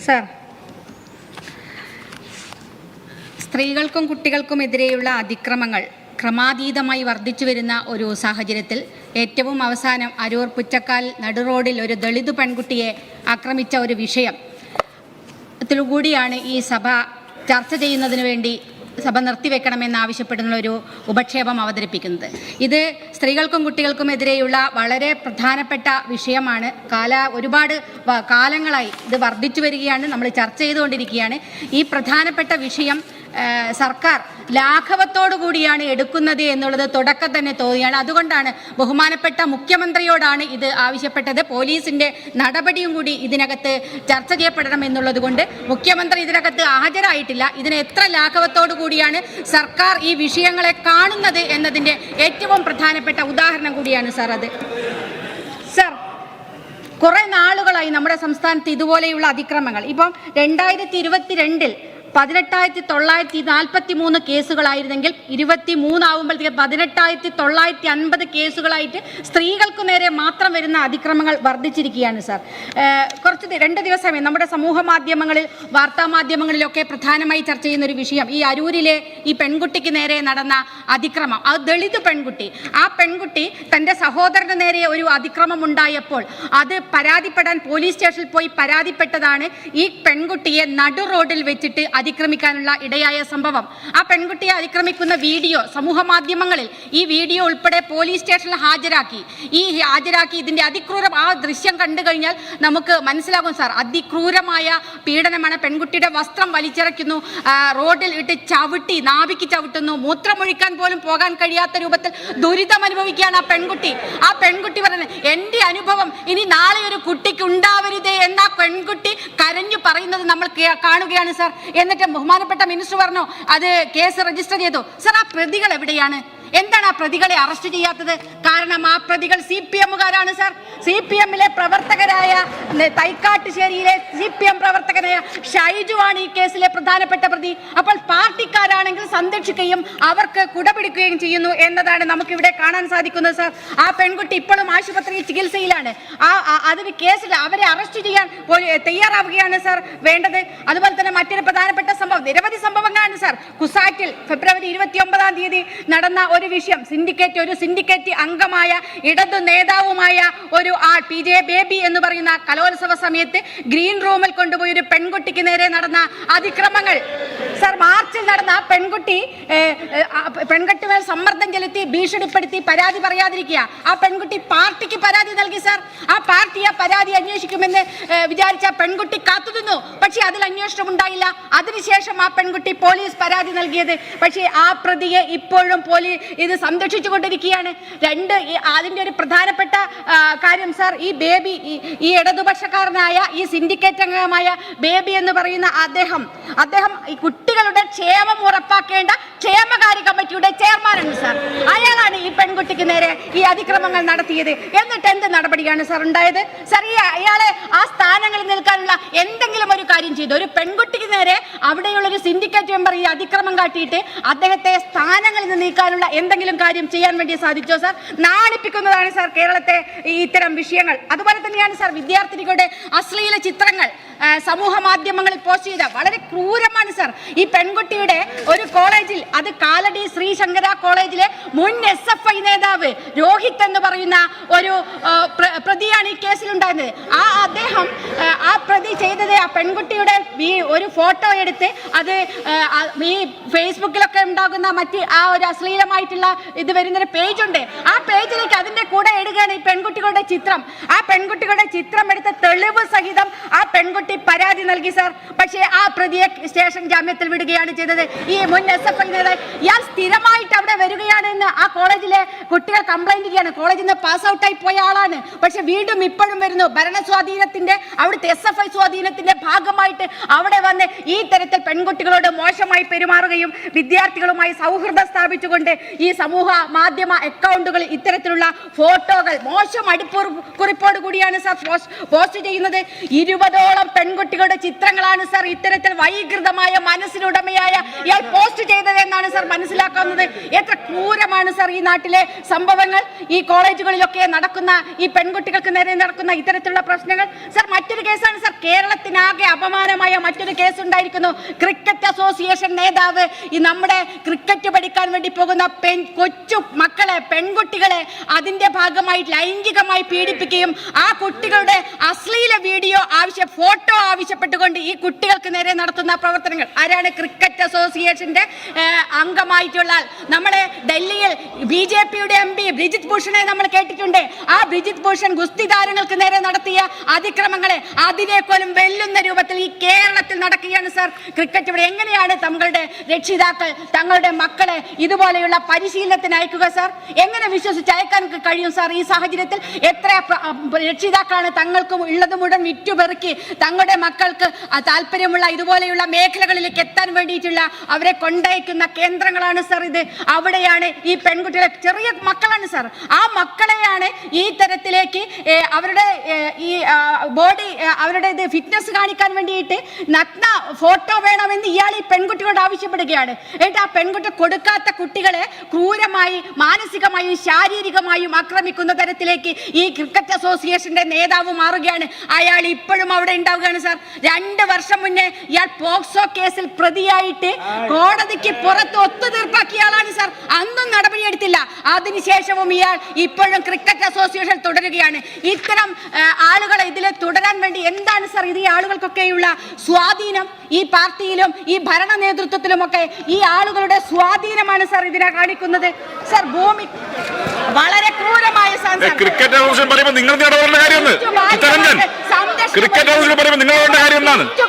Sir, സ്ത്രീകൾക്കും കുട്ടികൾക്കുമെതിരെയുള്ള അതിക്രമങ്ങൾ ക്രമാതീതമായി വർദ്ധിച്ചു വരുന്ന ഒരു സാഹചര്യത്തിൽ ഏറ്റവും അവസാനം അരൂർ പുറ്റക്കാൽ നടുറോഡിൽ ഒരു ദളിത് പെൺകുട്ടിയെ ആക്രമിച്ച ഒരു വിഷയത്തിലുകൂടിയാണ് ഈ സഭ ചർച്ച ചെയ്യുന്നതിന് വേണ്ടി സഭ നിർത്തിവെക്കണമെന്നാവശ്യപ്പെടുന്ന ഒരു ഉപക്ഷേപം അവതരിപ്പിക്കുന്നത്. ഇത് സ്ത്രീകൾക്കും കുട്ടികൾക്കുമെതിരെയുള്ള വളരെ പ്രധാനപ്പെട്ട വിഷയമാണ്. ഒരുപാട് കാലങ്ങളായി ഇത് വർദ്ധിച്ചു വരികയാണ്, നമ്മൾ ചർച്ച ചെയ്തുകൊണ്ടിരിക്കുകയാണ്. ഈ പ്രധാനപ്പെട്ട വിഷയം സർക്കാർ ലാഘവത്തോടു കൂടിയാണ് എടുക്കുന്നത് എന്നുള്ളത് തുടക്കം തന്നെ തോന്നിയാണ്. അതുകൊണ്ടാണ് ബഹുമാനപ്പെട്ട മുഖ്യമന്ത്രിയോടാണ് ഇത് ആവശ്യപ്പെട്ടത്. പോലീസിൻ്റെ നടപടിയും കൂടി ഇതിനകത്ത് ചർച്ച ചെയ്യപ്പെടണം എന്നുള്ളത് കൊണ്ട് മുഖ്യമന്ത്രി ഇതിനകത്ത് ഹാജരായിട്ടില്ല. ഇതിന് എത്ര ലാഘവത്തോടു കൂടിയാണ് സർക്കാർ ഈ വിഷയങ്ങളെ കാണുന്നത് എന്നതിൻ്റെ ഏറ്റവും പ്രധാനപ്പെട്ട ഉദാഹരണം കൂടിയാണ് സാർ അത്. സാർ, കുറേ നാളുകളായി നമ്മുടെ സംസ്ഥാനത്ത് ഇതുപോലെയുള്ള അതിക്രമങ്ങൾ, ഇപ്പം 2022 18,943 കേസുകളായിരുന്നെങ്കിൽ 23 ആവുമ്പോഴത്തേക്ക് 18,950 കേസുകളായിട്ട് സ്ത്രീകൾക്ക് നേരെ മാത്രം വരുന്ന അതിക്രമങ്ങൾ വർദ്ധിച്ചിരിക്കുകയാണ് സാർ. കുറച്ച് 2 ദിവസമേ നമ്മുടെ സമൂഹ മാധ്യമങ്ങളിൽ, വാർത്താ മാധ്യമങ്ങളിലൊക്കെ പ്രധാനമായി ചർച്ച ചെയ്യുന്ന ഒരു വിഷയം ഈ അരൂരിലെ ഈ പെൺകുട്ടിക്ക് നേരെ നടന്ന അതിക്രമം. ആ ദളിത് പെൺകുട്ടി, ആ പെൺകുട്ടി തൻ്റെ സഹോദരന് നേരെ ഒരു അതിക്രമം ഉണ്ടായപ്പോൾ അത് പരാതിപ്പെടാൻ പോലീസ് സ്റ്റേഷനിൽ പോയി പരാതിപ്പെട്ടതാണ് ഈ പെൺകുട്ടിയെ നടു റോഡിൽ വെച്ചിട്ട് അതിക്രമിക്കാനുള്ള ഇടയായ സംഭവം. ആ പെൺകുട്ടിയെ അതിക്രമിക്കുന്ന വീഡിയോ സമൂഹ മാധ്യമങ്ങളിൽ, ഈ വീഡിയോ ഉൾപ്പെടെ പോലീസ് സ്റ്റേഷനിൽ ഹാജരാക്കി ഇതിൻ്റെ ആ ദൃശ്യം കണ്ടു കഴിഞ്ഞാൽ നമുക്ക് മനസ്സിലാകും സാർ, അതിക്രൂരമായ പീഡനമാണ്. പെൺകുട്ടിയുടെ വസ്ത്രം വലിച്ചിറക്കുന്നു, റോഡിൽ ഇട്ട് ചവിട്ടി, നാഭിക്ക് ചവിട്ടുന്നു, മൂത്രമൊഴിക്കാൻ പോലും പോകാൻ കഴിയാത്ത രൂപത്തിൽ ദുരിതം അനുഭവിക്കുകയാണ് ആ പെൺകുട്ടി പറയുന്നത്, എൻ്റെ അനുഭവം ഇനി നാളെ ഒരു കുട്ടിക്ക് ഉണ്ടാവരുതേ എന്ന പെൺകുട്ടി കരഞ്ഞു പറയുന്നത് നമ്മൾ കാണുകയാണ് സാർ. എന്നിട്ട് ബഹുമാനപ്പെട്ട മിനിസ്റ്റർ പറഞ്ഞു അത് കേസ് രജിസ്റ്റർ ചെയ്തു. സർ, ആ പ്രതികൾ എവിടെയാണ്? എന്താണ് ആ പ്രതികളെ അറസ്റ്റ് ചെയ്യാത്തത്? കാരണം ആ പ്രതികൾ CPM-കാരാണ് സാർ. CPM-ലെ പ്രവർത്തകരായ തൈക്കാട്ടുശ്ശേരിയിലെ CPM പ്രവർത്തകനായ ഷൈജുവാണ് ഈ കേസിലെ പ്രധാനപ്പെട്ട പ്രതി. അപ്പോൾ പാർട്ടിക്കാരാണെങ്കിൽ സംരക്ഷിക്കുകയും അവർക്ക് കുടപിടിക്കുകയും ചെയ്യുന്നു എന്നതാണ് നമുക്കിവിടെ കാണാൻ സാധിക്കുന്നത് സാർ. ആ പെൺകുട്ടി ഇപ്പോഴും ആശുപത്രിയിൽ ചികിത്സയിലാണ്. അതിന് കേസിൽ അവരെ അറസ്റ്റ് ചെയ്യാൻ തയ്യാറാവുകയാണ് സാർ വേണ്ടത്. അതുപോലെ തന്നെ മറ്റൊരു പ്രധാനപ്പെട്ട സംഭവം, നിരവധി സംഭവങ്ങളാണ് സാർ. കുസാറ്റിൽ ഫെബ്രുവരി 29-ാം തീയതി നടന്ന ഒരു വിഷയം, ഒരു സിൻഡിക്കേറ്റ് അംഗമായ ഇടതു നേതാവുമായ ഒരു PJ ബേബി എന്ന് പറയുന്ന കലോത്സവ സമയത്ത് ഗ്രീൻ റൂമിൽ കൊണ്ടുപോയി ഒരു പെൺകുട്ടിക്ക് നേരെ നടന്ന അതിക്രമങ്ങൾ സാർ. മാർച്ചിൽ നടന്ന പെൺകുട്ടി മേൽ സമ്മർദ്ദം ചെലുത്തി, ഭീഷണിപ്പെടുത്തി, പരാതി പറയാതിരിക്കുക. ആ പെൺകുട്ടി പാർട്ടിക്ക് പരാതി നൽകി സാർ. ആ പാർട്ടി ആ പരാതി അന്വേഷിക്കുമെന്ന് വിചാരിച്ച പെൺകുട്ടി കാത്തുനിന്നു. പക്ഷേ അതിൽ അന്വേഷണം ഉണ്ടായില്ല. അതിനുശേഷം ആ പെൺകുട്ടി പോലീസ് പരാതി നൽകിയത്. പക്ഷേ ആ പ്രതിയെ ഇപ്പോഴും പോലീസ് ഇത് സംരക്ഷിച്ചു കൊണ്ടിരിക്കുകയാണ്. അതിൻ്റെ ഒരു പ്രധാനപ്പെട്ട കാര്യം സാർ, ഈ ബേബി, ഈ ഇടതുപക്ഷക്കാരനായ ഈ സിൻഡിക്കേറ്റ് അംഗമായ ബേബി എന്ന് പറയുന്ന അദ്ദേഹം ഈ കുട്ടികളുടെ ക്ഷേമം ഉറപ്പാക്കേണ്ട ക്ഷേമകാര്യ കമ്മിറ്റിയുടെ ചെയർമാനാണ് സാർ. അയാളാണ് ഈ പെൺകുട്ടിക്ക് നേരെ ഈ അതിക്രമങ്ങൾ നടത്തിയത്. എന്നിട്ട് എന്ത് നടപടിയാണ് സാർ ഉണ്ടായത്? സാർ, അയാളെ ആ സ്ഥാനങ്ങളിൽ നിൽക്കാനുള്ള എന്തെങ്കിലും ഒരു കാര്യം ചെയ്തു? ഒരു പെൺകുട്ടിക്ക് നേരെ അവിടെയുള്ള ഒരു സിൻഡിക്കേറ്റ് മെമ്പർ ഈ അതിക്രമം കാട്ടിയിട്ട് അദ്ദേഹത്തെ സ്ഥാനങ്ങളിൽ നിന്ന് നീക്കാനുള്ള എന്തെങ്കിലും കാര്യം ചെയ്യാൻ വേണ്ടി സാധിച്ചോ സാർ? നാണിപ്പിക്കുന്നതാണ് സാർ കേരളത്തെ ഇത്തരം വിഷയങ്ങൾ. അതുപോലെ തന്നെയാണ് സാർ വിദ്യാർത്ഥിനികളുടെ അശ്ലീല ചിത്രങ്ങൾ സമൂഹ മാധ്യമങ്ങളിൽ പോസ്റ്റ് ചെയ്ത വളരെ ക്രൂരമാണ് സാർ. ഈ പെൺകുട്ടിയുടെ ഒരു കോളേജിൽ, അത് കാലടി ശ്രീശങ്കര കോളേജിലെ മുൻ SFI നേതാവ് രോഹിത് എന്ന് പറയുന്ന ഒരു പ്രതിയാണ് ഈ കേസിലുണ്ടായിരുന്നത്. ആ പ്രതി ചെയ്തത്, ആ പെൺകുട്ടിയുടെ ഒരു ഫോട്ടോ എടുത്ത് അത് ഈ ഫേസ്ബുക്കിലൊക്കെ ഉണ്ടാകുന്ന ആ ഒരു അശ്ലീലമായിട്ടുള്ള ഇത് വരുന്നൊരു പേജുണ്ട്. ആ പേജിലേക്ക് അതിൻ്റെ കൂടെ ഇടുകയാണ് ഈ പെൺകുട്ടികളുടെ ചിത്രം. ആ പെൺകുട്ടികളുടെ ചിത്രം എടുത്ത തെളിവ് സഹിതം ആ പെൺകുട്ടി പരാതി നൽകി സാർ. പക്ഷേ ആ പ്രതിയെ സ്റ്റേഷൻ ജാമ്യത്തിൽ വിടുകയാണ് ചെയ്തത്. ഈ മുൻ SFI നേതാവ് ഇയാൾ സ്ഥിരമായിട്ട് അവിടെ വരികയാണ് എന്ന് ആ കോളേജിലെ കുട്ടികൾ കംപ്ലൈന്റ് ചെയ്യാണ്. കോളേജിൽ നിന്ന് പാസ് ഔട്ടായി പോയ ആളാണ്, പക്ഷെ വീണ്ടും ഇപ്പോഴും വരുന്നു. ഭരണ സ്വാധീനത്തിന്റെ, അവിടുത്തെ SFI സ്വാധീനത്തിന്റെ ഭാഗമായിട്ട് അവിടെ വന്ന് ഈ തരത്തിൽ പെൺകുട്ടികളോട് മോശമായി പെരുമാറുകയും വിദ്യാർത്ഥികളുമായി സൗഹൃദം സ്ഥാപിച്ചുകൊണ്ട് ഈ സമൂഹ മാധ്യമ അക്കൗണ്ടുകളിൽ ഇത്തരത്തിലുള്ള ഫോട്ടോകൾ മോശം അടിക്കുറിപ്പോട് കൂടിയാണ് സാർ പോസ്റ്റ് ചെയ്യുന്നത്. 20ഓ നൂറോളം പെൺകുട്ടികളുടെ ചിത്രങ്ങളാണ് സർ ഇത്തരത്തിൽ വൈകൃതമായ മനസ്സിനുടമയായ ഇയാൾ പോസ്റ്റ് ചെയ്തത് എന്നാണ് സർ മനസ്സിലാക്കാവുന്നത്. എത്ര ക്രൂരമാണ് സർ ഈ നാട്ടിലെ സംഭവങ്ങൾ, ഈ കോളേജുകളിലൊക്കെ നടക്കുന്ന, ഈ പെൺകുട്ടികൾക്ക് നേരെ നടക്കുന്ന ഇത്തരത്തിലുള്ള പ്രശ്നങ്ങൾ. സർ മറ്റൊരു കേസാണ് സർ, കേരളത്തിനാകെ അപമാനമായ മറ്റൊരു കേസ് ഉണ്ടായിരിക്കുന്നു. ക്രിക്കറ്റ് അസോസിയേഷൻ നേതാവ് ഈ നമ്മുടെ ക്രിക്കറ്റ് പഠിക്കാൻ വേണ്ടി പോകുന്ന കൊച്ചു മക്കളെ, പെൺകുട്ടികളെ അതിന്റെ ഭാഗമായി ലൈംഗികമായി പീഡിപ്പിക്കുകയും ആ കുട്ടികളുടെ അശ്ലീല വീഡിയോ ഫോട്ടോ ആവശ്യപ്പെട്ടുകൊണ്ട് ഈ കുട്ടികൾക്ക് നേരെ നടത്തുന്ന പ്രവർത്തനങ്ങൾ. ആരാണ്? ക്രിക്കറ്റ് അസോസിയേഷന്റെ അംഗമായിട്ടുള്ള നമ്മുടെ ഡൽഹിയിൽ BJPയുടെ MP ബ്രിജിത് ഭൂഷണെ നമ്മൾ കേട്ടിട്ടുണ്ട്. ആ ബ്രിജിത് ഭൂഷൺ ഗുസ്തി താരങ്ങൾക്ക് നേരെ നടത്തിയ അതിക്രമങ്ങളെ അതിനേക്കാളും വെല്ലുന്ന രൂപത്തിൽ ഈ കേരളത്തിൽ നടക്കുകയാണ് സർ ക്രിക്കറ്റ്. ഇവിടെ എങ്ങനെയാണ് തങ്ങളുടെ രക്ഷിതാക്കൾ തങ്ങളുടെ മക്കളെ ഇതുപോലെയുള്ള പരിശീലനത്തിന് അയക്കുക സർ? എങ്ങനെ വിശ്വസിച്ച് അയക്കാൻ കഴിയും സർ ഈ സാഹചര്യത്തിൽ? എത്ര രക്ഷിതാക്കളാണ് തങ്ങൾക്ക് ഉള്ളത് മുഴുവൻ വിറ്റുപെറുക്കി തങ്ങളുടെ മക്കൾക്ക് താല്പര്യമുള്ള ഇതുപോലെയുള്ള മേഖലകളിലേക്ക് എത്താൻ വേണ്ടിയിട്ടുള്ള അവരെ കൊണ്ടയക്കുന്ന കേന്ദ്രങ്ങളാണ് സർ ഇത്. അവിടെയാണ് ഈ പെൺകുട്ടികളെ, ചെറിയ മക്കളാണ് സർ, ആ മക്കളെയാണ് ഈ തരത്തിലേക്ക് അവരുടെ ഈ ബോഡി, അവരുടെ ഇത് ഫിറ്റ്നസ് കാണിക്കാൻ വേണ്ടിയിട്ട് നഗ്ന ഫോട്ടോ വേണമെന്ന് ഇയാൾ ഈ പെൺകുട്ടികളോട് ആവശ്യപ്പെടുകയാണ്. എന്നിട്ട് ആ പെൺകുട്ടി കൊടുക്കാത്ത കുട്ടികളെ ക്രൂരമായി മാനസികമായും ശാരീരികമായും ആക്രമിക്കുന്ന തരത്തിലേക്ക് ഈ ക്രിക്കറ്റ് അസോസിയേഷന്റെ നേതാവ് മാറുകയാണ്. അയാൾ ഇപ്പോഴും അവിടെ ഉണ്ടാവുകയാണ് സർ. 2 വർഷം മുന്നേ ഇയാൾ പോക്സോ കേസിൽ പ്രതിയായിട്ട് കോടതിക്ക് പുറത്ത് ഒത്തുതീർപ്പാക്കിയ ആളാണ് സർ. അന്നും നടപടിയെടുത്തില്ല. അതിനുശേഷവും ഇയാൾ ഇപ്പോഴും ക്രിക്കറ്റ് അസോസിയേഷൻ തുടരുകയാണ്. ഇത്തരം ആളുകളെ ഇതിൽ തുടരാൻ വേണ്ടി എന്താണ് സർ ഇത്? ഈ ആളുകൾക്കൊക്കെയുള്ള സ്വാധീനം ഈ പാർട്ടിയിലും ഈ ഭരണ നേതൃത്വത്തിലുമൊക്കെ ഈ ആളുകളുടെ സ്വാധീനമാണ് സർ ഇതിനെ കാണിക്കുന്നത് സർ. ഭൂമി വളരെ ക്രൂരമായ ക്രിക്കറ്റ് അസോസിയേഷൻ പറയുമ്പോൾ നിങ്ങൾ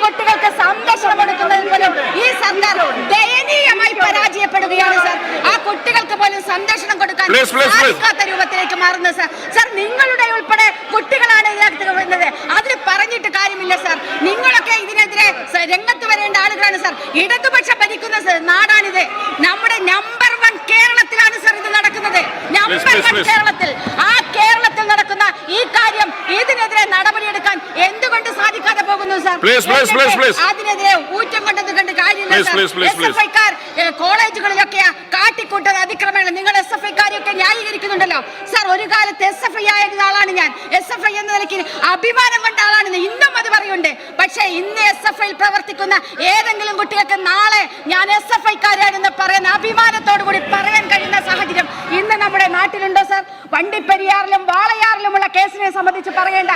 കുട്ടികൾക്ക് സംരക്ഷണം കൊടുക്കുന്നതിൽ പോലും ഈ സർക്കാർ ദയനീയമായി പരാജയപ്പെടുകയാണ് സർ. ആ കുട്ടികൾക്ക് പോലും സംരക്ഷണം കൊടുക്കാൻ സാധിക്കാത്ത രൂപത്തിലേക്ക് മാറുന്നത് സർ. സർ നിങ്ങളുടെ ഉൾപ്പെടെ കുട്ടികളാണ് ഇതിനകത്ത് വരുന്നത്. അതിന് പറഞ്ഞിട്ട് കാര്യമില്ല സർ. നിങ്ങളൊക്കെ ഇതിനെതിരെ രംഗത്ത് വരേണ്ട ആളുകളാണ് സർ. ഇടതുപക്ഷം ഭരിക്കുന്ന നാടാണിത്. നമ്മുടെ നമ്പർ 1 കേരളത്തിലാണ് സർ ഇത് നടക്കുന്നത്. നമ്പർ 1 കേരളത്തിൽ. ആ കേരളത്തിൽ നടക്കുന്ന ഈ കാര്യം ഇതിനെതിരെ നടപടിയെടുക്കാൻ എന്തുകൊണ്ട് സാധിക്കാതെ പോകുന്നു സർ? അതിനെതിരെ ഊറ്റം കൊണ്ടത് കണ്ട് കാര്യമില്ല സർ. SFIക്കാർ കോളേജുകളിലൊക്കെ കാട്ടിക്കൂട്ടുന്ന അതിക്രമങ്ങൾ നിങ്ങൾ SFIക്കാരെയൊക്കെ ന്യായീകരിക്കുന്നുണ്ടല്ലോ സർ. ഒരു കാലത്ത് SFI ആയ ആളാണ് ഞാൻ. SFI എന്ന നിലയ്ക്ക് അഭിമാനം കൊണ്ട ആളാണെന്ന് ഇന്നും അത് പറയുന്നുണ്ട്. പക്ഷേ ഇന്ന് SFIയിൽ പ്രവർത്തിക്കുന്ന ഏതെങ്കിലും കുട്ടികൾക്ക് നാളെ ഞാൻ SFIക്കാരാണെന്ന് പറയുന്ന അഭിമാനത്തോടു കൂടി പറയാൻ കഴിയുന്ന സാഹചര്യം ഇന്ന് നമ്മുടെ നാട്ടിലുണ്ടോ സർ? വണ്ടിപ്പെരിയാറിലും വാളയാറിലുമുള്ള കേസിനെ സംബന്ധിച്ച് പറയേണ്ട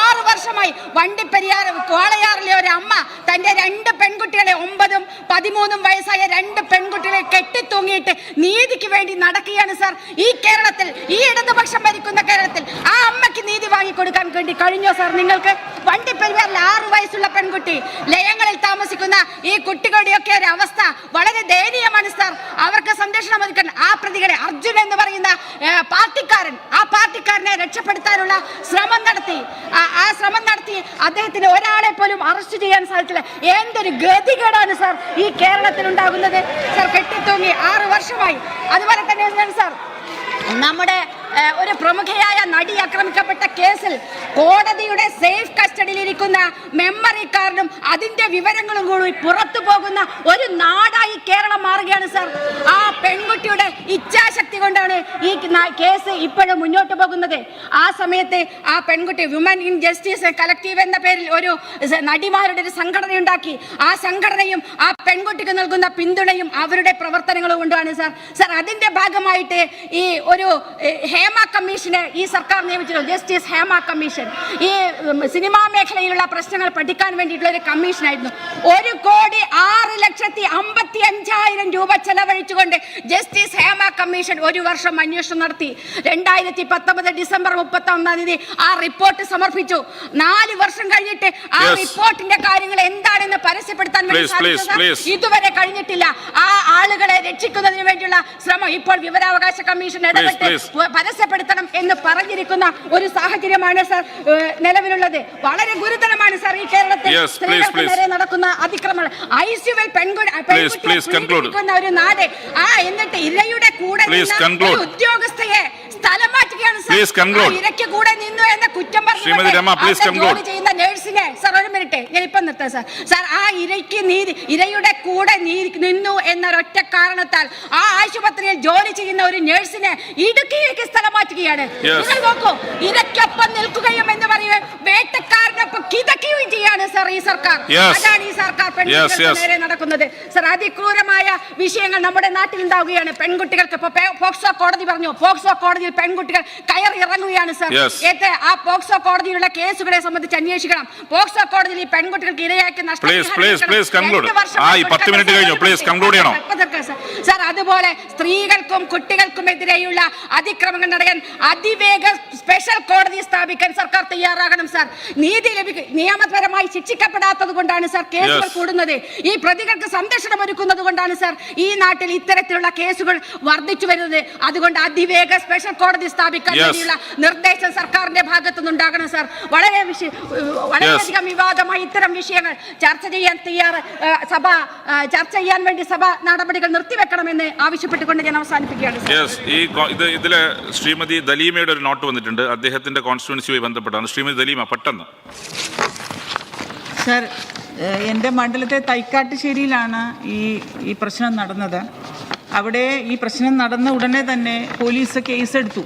6 വർഷമായി വണ്ടിപ്പെരിയാർ വാളയാറിലെ ഒരു അമ്മ തന്റെ 2 പെൺകുട്ടികളെ 9ഉം 13ഉം വയസ്സായ 2 പെൺകുട്ടികളെ കെട്ടിത്തൂങ്ങിയിട്ട് നീതിക്ക് വേണ്ടി നടക്കുകയാണ് സർ. ഈ കേരളത്തിൽ, ഈ ഇടതുപക്ഷം ഭരിക്കുന്ന കേരളത്തിൽ ആ അമ്മയ്ക്ക് നീതി വാങ്ങിക്കൊടുക്കാൻ വേണ്ടി കഴിഞ്ഞോ സർ നിങ്ങൾക്ക്? വണ്ടിപ്പെരിയാറിൽ 6 വയസ്സുള്ള പെൺകുട്ടി, ലയങ്ങളിൽ താമസിക്കുന്ന ഈ കുട്ടികളുടെയൊക്കെ ഒരു അവസ്ഥ വളരെ ദയനീയമാണ് സർ. അവർക്ക് സംരക്ഷണം ഒതുക്കാൻ ആ പ്രതികളെ, അർജുൻ എന്ന് പറയുന്ന പാർട്ടിക്കാരൻ, ആ പാർട്ടിക്കാരനെ രക്ഷപ്പെടുത്താനുള്ള ശ്രമം നടത്തി. ആ ശ്രമം നടത്തി അദ്ദേഹത്തിന് ഒരാളെ പോലും അറസ്റ്റ് ചെയ്യാൻ സാധിച്ചില്ല. എന്തൊരു ഗതികേടാണ് സർ ഈ കേരളത്തിൽ ഉണ്ടാകുന്നത് സർ. കെട്ടിത്തൂങ്ങി 6 വർഷമായി. അതുപോലെ തന്നെ സർ നമ്മുടെ ഒരു പ്രമുഖയായ നടി ആക്രമിക്കപ്പെട്ട കേസിൽ കോടതിയുടെ സേഫ് കസ്റ്റഡിയിലിരിക്കുന്ന മെമ്മറി കാർഡും അതിന്റെ വിവരങ്ങളും കൂടി പുറത്തു പോകുന്ന ഒരു നാടായി കേരളം മാറുകയാണ് സർ. ആ പെൺകുട്ടിയുടെ ഇച്ഛാശക്തി കൊണ്ടാണ് ഈ കേസ് ഇപ്പോഴും മുന്നോട്ട് പോകുന്നത്. ആ സമയത്ത് ആ പെൺകുട്ടി വിമൻ ഇൻ ജസ്റ്റിസ് കളക്റ്റീവ് എന്ന പേരിൽ ഒരു നടിമാരുടെ ഒരു സംഘടന ഉണ്ടാക്കി. ആ സംഘടനയും ആ പെൺകുട്ടിക്ക് നൽകുന്ന പിന്തുണയും അവരുടെ പ്രവർത്തനങ്ങളും കൊണ്ടാണ് സർ. സർ അതിന്റെ ഭാഗമായിട്ട് ഈ ഒരു ഹേമ കമ്മീഷനെ ഈ സർക്കാർ നിയമിച്ചിട്ടുണ്ട്. ജസ്റ്റിസ് ഹേമ കമ്മീഷൻ ഈ സിനിമാ മേഖലയിലുള്ള പ്രശ്നങ്ങൾ പഠിക്കാൻ വേണ്ടിയിട്ടുള്ള ഒരു കമ്മീഷനായിരുന്നു. 1,06,55,000 രൂപ ചെലവഴിച്ചുകൊണ്ട് ജസ്റ്റിസ് ഹേമ കമ്മീഷൻ 1 വർഷം അന്വേഷണം നടത്തി. 2019 ഡിസംബർ 31 ആ റിപ്പോർട്ട് സമർപ്പിച്ചു. 4 വർഷം കഴിഞ്ഞിട്ട് ആ റിപ്പോർട്ടിന്റെ കാര്യങ്ങൾ എന്താണെന്ന് പരസ്യപ്പെടുത്താൻ വേണ്ടി ഇതുവരെ കഴിഞ്ഞിട്ടില്ല. ആ ആളുകളെ രക്ഷിക്കുന്നതിന് വേണ്ടിയുള്ള ശ്രമം ഇപ്പോൾ വിവരാവകാശ കമ്മീഷൻ ഇടപെട്ട് പരസ്യപ്പെടുത്തണം എന്ന് പറഞ്ഞിരിക്കുന്ന ഒരു സാഹചര്യമാണ് സർ നിലവിലുള്ളത്. വളരെ ഗുരുതരമാണ് സർ ഈ കേരളത്തിൽ സ്ത്രീകൾക്ക് നേരെ നടക്കുന്ന അതിക്രമങ്ങൾ. ഐസിയുവിൽ പെൺകുട്ടിക്കുന്ന ഒരു നാട്. എന്നിട്ട് ഇരയുടെ കൂടെ ഉദ്യോഗസ്ഥയെ സ്ഥലം മാറ്റുകയാണ് സർ. ഇരയ്ക്ക് കൂടെ നിന്നു എന്ന കുറ്റം പറഞ്ഞു ജോലി ചെയ്യുന്ന നഴ്സിനെ വരട്ടെ, ഞാൻ ഇപ്പം നിർത്താം സാർ. സാർ, ആ ഇരയുടെ കൂടെ നിന്നു എന്നൊരൊറ്റ കാരണത്താൽ ആ ആശുപത്രിയിൽ ജോലി ചെയ്യുന്ന ഒരു നഴ്സിനെ ഇടുക്കിയിലേക്ക് സ്ഥലം മാറ്റുകയാണ്. നിങ്ങൾ നോക്കൂ, ഇരയ്ക്കൊപ്പം നിൽക്കുകയും എന്ന് പറയുകയും വേട്ടക്കാരനൊപ്പം കിതക്കുകയും ചെയ്യാണ് സാർ ഈ സർക്കാർ. അതാണ് ഈ സർക്കാർ പെൺകുട്ടികൾക്ക് നേരെ നടക്കുന്നത്. സാർ, അതിക്രൂരമായ വിഷയങ്ങൾ നമ്മുടെ നാട്ടിൽ ഉണ്ടാവുകയാണ്. പെൺകുട്ടികൾക്ക് ഇപ്പൊ പോക്സോ കോടതി പറഞ്ഞു, പോക്സോ കോടതിയിൽ പെൺകുട്ടികൾ കയറി ഇറങ്ങുകയാണ് സാർ. ആ പോക്സോ കോടതിയിലുള്ള കേസുകളെ സംബന്ധിച്ച് അന്വേഷിക്കണം. പോക്സോ കോടതിയിൽ ഈ പെൺകുട്ടികൾക്ക് ഇരയാക്കി സാർ. അതുപോലെ സ്ത്രീകൾക്കും കുട്ടികൾക്കുമെതിരെയുള്ള അതിക്രമങ്ങൾ നടക്കാൻ അതിവേഗ സ്പെഷ്യൽ കോടതി സ്ഥാപിക്കാൻ സർക്കാർ തയ്യാറാകണം സാർ. നീതി നിയമപരമായി ശിക്ഷിക്കപ്പെടാത്തത് കൊണ്ടാണ് സാർ കേസുകൾ കൂടുന്നത്. ഈ പ്രതികൾക്ക് സംരക്ഷണം ഒരുക്കുന്നത് കൊണ്ടാണ് സാർ ഈ നാട്ടിൽ ഇത്തരത്തിലുള്ള കേസുകൾ വർദ്ധിച്ചു വരുന്നത്. അതുകൊണ്ട് അതിവേഗ സ്പെഷ്യൽ കോടതി സ്ഥാപിക്കാൻ വേണ്ടിയുള്ള നിർദ്ദേശം സർക്കാരിന്റെ ഭാഗത്തുനിന്നുണ്ടാകണം സാർ. വളരെയധികം വിവാദമായി ഇത്തരം വിഷയങ്ങൾ ചർച്ച ചെയ്യാൻ വേണ്ടി സഭ നടപടികൾ നിർത്തിവെക്കണമെന്ന് ആവശ്യപ്പെട്ടുകൊണ്ട് ഞാൻ അവസാനിപ്പിക്കുകയാണ്. ഇതില് ശ്രീമതി ദലീമയുടെ ഒരു നോട്ട് വന്നിട്ടുണ്ട്, അദ്ദേഹത്തിന്റെ കോൺസ്റ്റിറ്റ്യുവൻസിയുമായി ബന്ധപ്പെട്ടാണ്. ശ്രീമതി ദലീമ, പെട്ടെന്ന്. സർ, എൻ്റെ മണ്ഡലത്തെ തൈക്കാട്ടുശ്ശേരിയിലാണ് ഈ പ്രശ്നം നടന്നത്. അവിടെ ഈ പ്രശ്നം നടന്ന ഉടനെ തന്നെ പോലീസ് കേസെടുത്തു.